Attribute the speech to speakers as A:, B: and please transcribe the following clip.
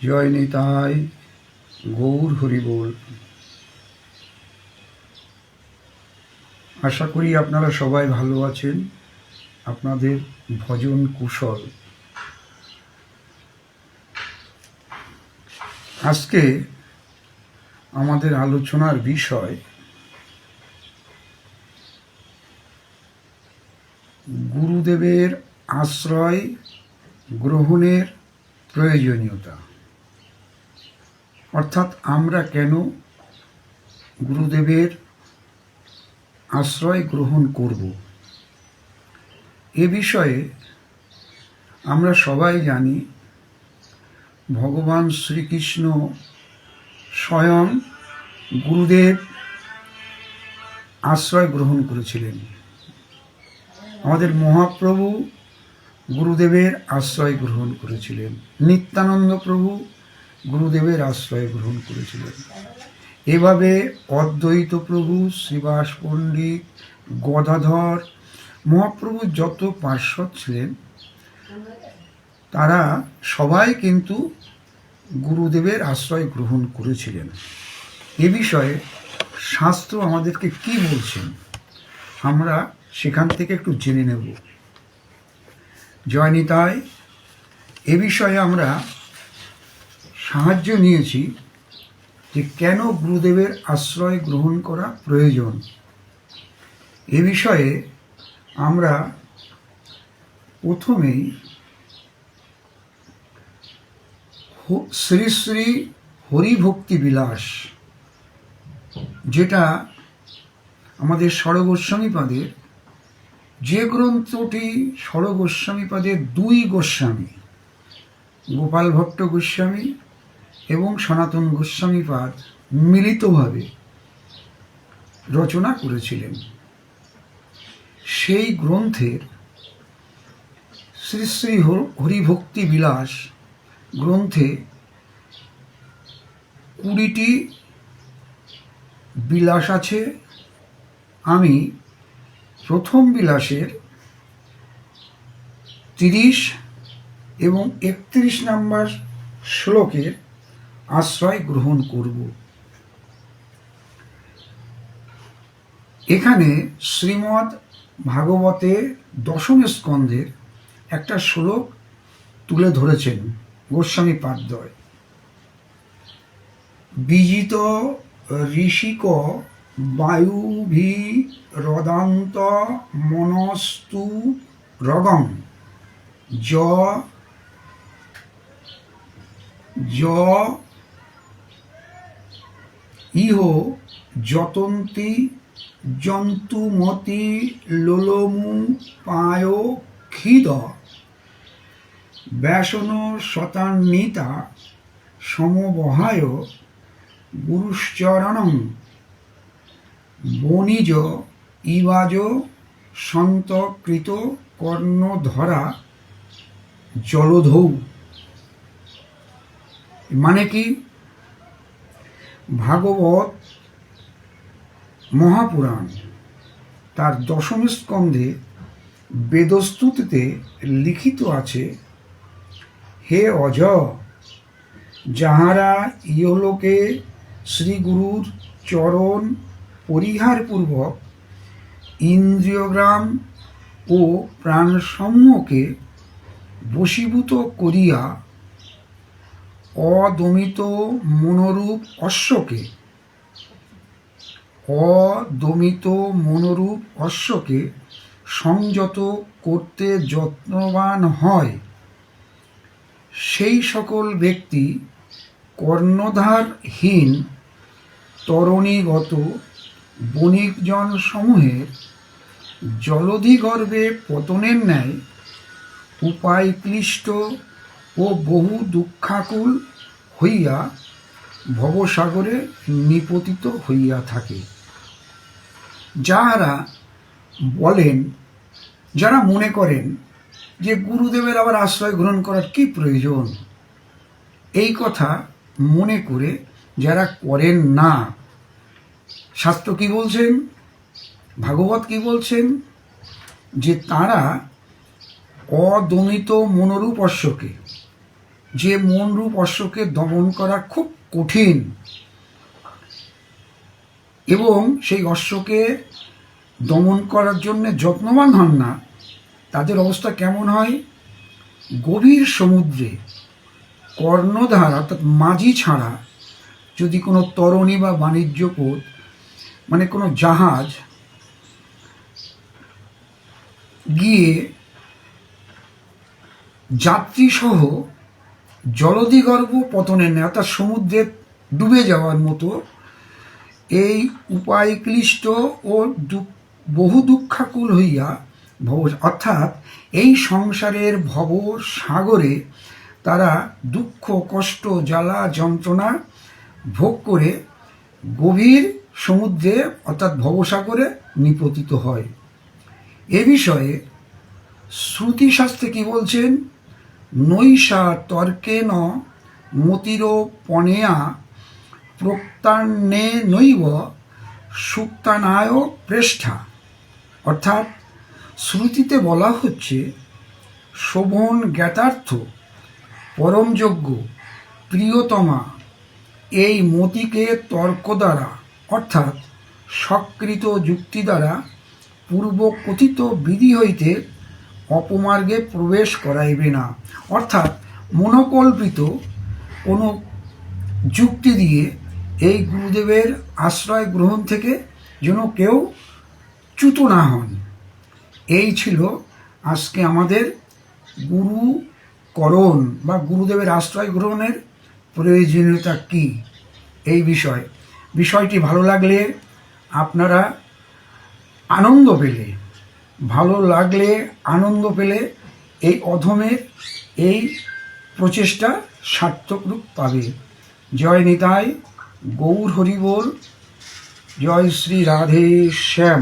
A: জয় নিতাই গৌর হরি বল। আশা করি আপনারা সবাই ভালো আছেন, আপনাদের ভজন কুশল। আজকে আমাদের আলোচনার বিষয় গুরুদেবের আশ্রয় গ্রহণের প্রয়োজনীয়তা, অর্থাৎ আমরা কেন গুরুদেবের আশ্রয় গ্রহণ করব। এ বিষয়ে আমরা সবাই জানি ভগবান শ্রীকৃষ্ণ স্বয়ং গুরুদেব আশ্রয় গ্রহণ করেছিলেন। আমাদের মহাপ্রভু গুরুদেবের আশ্রয় গ্রহণ করেছিলেন। নিত্যানন্দ প্রভু গুরুদেবের আশ্রয় গ্রহণ করেছিলেন। এভাবে অদ্বৈত প্রভু, শ্রীবাস পণ্ডিত, গদাধর, মহাপ্রভু যত পার্শ্বদ ছিলেন তারা সবাই কিন্তু গুরুদেবের আশ্রয় গ্রহণ করেছিলেন। এ বিষয়ে শাস্ত্র আমাদেরকে কি বলছেন আমরা সেখান থেকে একটু জেনে নেব। জয় নিতাই। এ বিষয়ে আমরা সাহায্য নিয়েছি যে কেন গুরুদেবের আশ্রয় গ্রহণ করা প্রয়োজন। এ বিষয়ে আমরা প্রথমেই শ্রী শ্রী হরিভক্তি বিলাস, যেটা আমাদের ষড়গোস্বামীপাদের, যে গ্রন্থটি ষড়গোস্বামীপাদের দুই গোস্বামী, গোপাল ভট্ট গোস্বামী এবং সনাতন গোস্বামীপাদ মিলিতভাবে রচনা করেছিলেন, সেই গ্রন্থের শ্রী শ্রী হরিভক্তি বিলাস গ্রন্থে 20টি বিলাস আছে। আমি প্রথম বিলাসের 30 এবং 31 নম্বর শ্লোকের আশ্রয় গ্রহণ করব। এখানে শ্রীমদ্ ভাগবতে 10ম স্কন্ধের একটা শ্লোক তুলে ধরেছেন গোস্বামী পাদদ্বয়। বিজিত ঋষিক বায়ুভি রদান্ত মনস্তু রগম য ইহ যতন্তি জন্তুমতি লোলমু পায় খিদ ব্যাসন শতান্বিতা সমবহায় গুরুশ্চরণং বণিজ ইবাজ সন্তকৃত কর্ণধরা জলধৌ। মানে কি? ভাগবত মহাপুরাণ তার 10ম স্কন্ধে বেদস্তুতিতে লিখিত আছে, হে অজ, যাহারা ইহলোকে শ্রীগুরুর চরণ পরিহারপূর্বক ইন্দ্রিয়গ্রাম ও প্রাণসমূহকে বশীভূত করিয়া অদমিত মনোরূপ অশ্বকে সংযত করতে যত্নবান হয়, সেই সকল ব্যক্তি কর্ণধারহীন তরণীগত বণিকজন সমূহের জলধিগর্ভে পতনের ন্যায় উপায় ক্লিষ্ট ও বহু দুঃখাকুল হইয়া ভবসাগরে নিপতিত হইয়া থাকে। যারা মনে করেন যে গুরুদেবের আবার আশ্রয় গ্রহণ করার কি প্রয়োজন, এই কথা মনে করে যারা করেন না, শাস্ত্র কি বলছেন, ভাগবত কি বলছেন, যে তারা অদমিত মনোরূপ অশ্বকে, যে মনরূপ অশ্বকে দমন করা খুব কঠিন, এবং সেই অশ্বকে দমন করার জন্য যত্নবান হন না, তাদের অবস্থা কেমন হয়? গভীর সমুদ্রে কর্ণধার অর্থাৎ মাঝি ছাড়া যদি কোনো তরণী বা বাণিজ্য পথ, মানে কোনো জাহাজ গিয়ে যাত্রীসহ জলদিগর্ভ পতনের নেয়, অর্থাৎ সমুদ্রে ডুবে যাওয়ার মতো এই উপায় ক্লিষ্ট ও বহু দুঃখাকুল হইয়া অর্থাৎ এই সংসারের ভব সাগরে তারা দুঃখ কষ্ট জ্বালা যন্ত্রণা ভোগ করে গভীর সমুদ্রে অর্থাৎ ভবসাগরে নিপতিত হয়। এ বিষয়ে শ্রুতিশাস্ত্রে কি বলছেন? নৈষা তর্কেন মতিরোপণেয়া প্রত্যান্নে নৈব সুক্তানায় প্রেষ্ঠা। অর্থাৎ শ্রুতিতে বলা হচ্ছে, শোভন জ্ঞাতার্থ পরমযোগ্য প্রিয়তমা এই মতিকে তর্ক দ্বারা অর্থাৎ সকৃত যুক্তি দ্বারা পূর্বকথিত বিধি হইতে অপমার্গে প্রবেশ করাইবে না। অর্থাৎ মনোকল্পিত কোনো যুক্তি দিয়ে এই গুরুদেবের আশ্রয় গ্রহণ থেকে যেন কেউ চ্যুত না হন। এই ছিল আজকে আমাদের গুরুকরণ বা গুরুদেবের আশ্রয় গ্রহণের প্রয়োজনীয়তা কী এই বিষয়টি ভালো লাগলে, আপনারা আনন্দ পেলে এই অধমের এই প্রচেষ্টা সার্থক রূপ পাবে। জয় নিতাই, গৌর হরিবোল, জয় শ্রী রাধে শ্যাম।